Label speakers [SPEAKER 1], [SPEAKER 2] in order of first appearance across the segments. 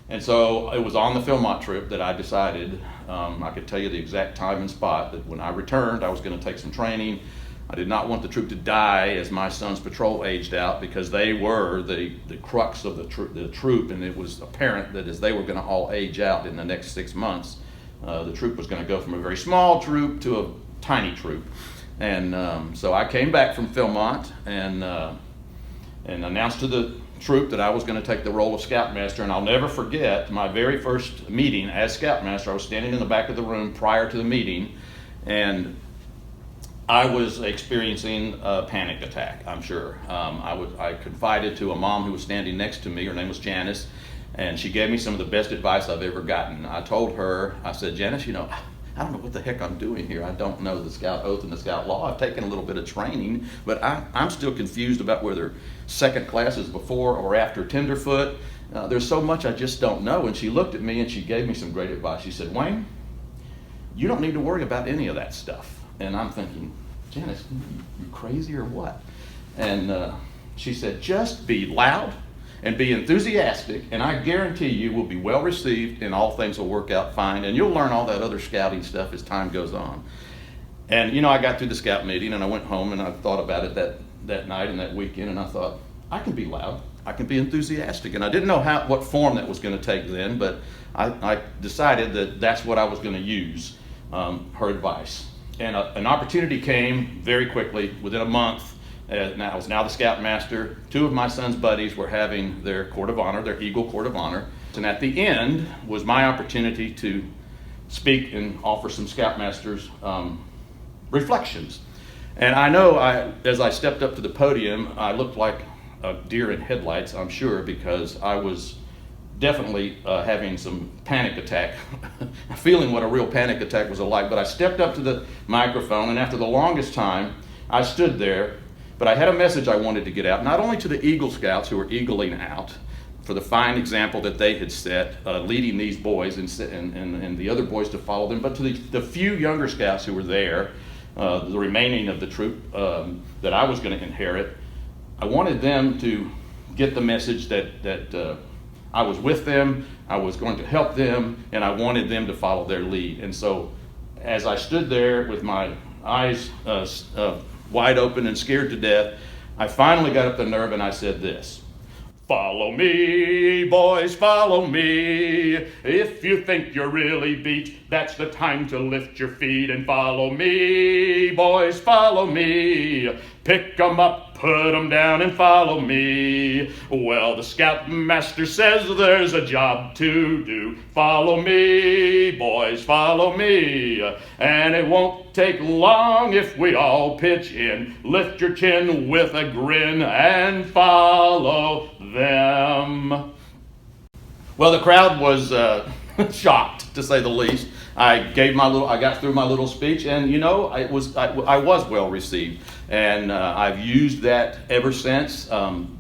[SPEAKER 1] And so it was on the Philmont trip that I decided, I could tell you the exact time and spot, that when I returned, I was going to take some training. I did not want the troop to die as my son's patrol aged out, because they were the crux of the troop, and it was apparent that as they were going to all age out in the next 6 months, the troop was going to go from a very small troop to a tiny troop. And so I came back from Philmont and announced to the troop that I was going to take the role of Scoutmaster. And I'll never forget my very first meeting as Scoutmaster. I was standing in the back of the room prior to the meeting, and I was experiencing a panic attack, I'm sure. I confided to a mom who was standing next to me. Her name was Janice, and she gave me some of the best advice I've ever gotten. I told her, I said, Janice, I don't know what the heck I'm doing here. I don't know the Scout Oath and the Scout Law. I've taken a little bit of training, but I'm still confused about whether second class is before or after tenderfoot. There's so much I just don't know. And she looked at me and she gave me some great advice. She said, Wayne, you don't need to worry about any of that stuff. And I'm thinking, Janice, you crazy or what? And she said, just be loud and be enthusiastic, and I guarantee you will be well received and all things will work out fine, and you'll learn all that other scouting stuff as time goes on. And I got through the scout meeting and I went home and I thought about it that night and that weekend, and I thought, I can be loud, I can be enthusiastic. And I didn't know what form that was going to take then, but I decided that that's what I was going to use, her advice. And an opportunity came very quickly, within a month. I was now the Scoutmaster. Two of my son's buddies were having their Court of Honor, their Eagle Court of Honor. And at the end was my opportunity to speak and offer some Scoutmaster's reflections. And I know as I stepped up to the podium, I looked like a deer in headlights, I'm sure, because I was definitely having some panic attack, feeling what a real panic attack was like. But I stepped up to the microphone, and after the longest time, I stood there, but I had a message I wanted to get out, not only to the Eagle Scouts who were eagling out for the fine example that they had set, leading these boys and the other boys to follow them, but to the few younger Scouts who were there, the remaining of the troop that I was going to inherit. I wanted them to get the message that I was with them, I was going to help them, and I wanted them to follow their lead. And so as I stood there with my eyes wide open and scared to death, I finally got up the nerve and I said this: follow me, boys, follow me. If you think you're really beat, that's the time to lift your feet and follow me, boys, follow me. Pick 'em up, put 'em down, and follow me. Well, the Scoutmaster says there's a job to do. Follow me, boys, follow me. And it won't take long if we all pitch in. Lift your chin with a grin and follow them. Well, the crowd was shocked, to say the least. I got through my little speech, and I was well received, and I've used that ever since.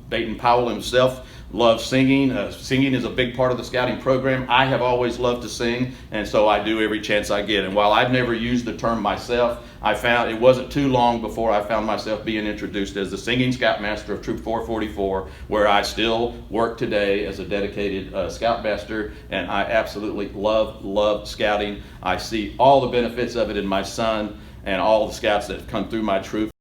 [SPEAKER 1] Baton Powell himself loves singing. Singing is a big part of the scouting program. I have always loved to sing, and so I do every chance I get. And while I've never used the term myself, I found it wasn't too long before I found myself being introduced as the Singing Scoutmaster of Troop 444, where I still work today as a dedicated Scoutmaster, and I absolutely love scouting. I see all the benefits of it in my son and all the scouts that have come through my troop.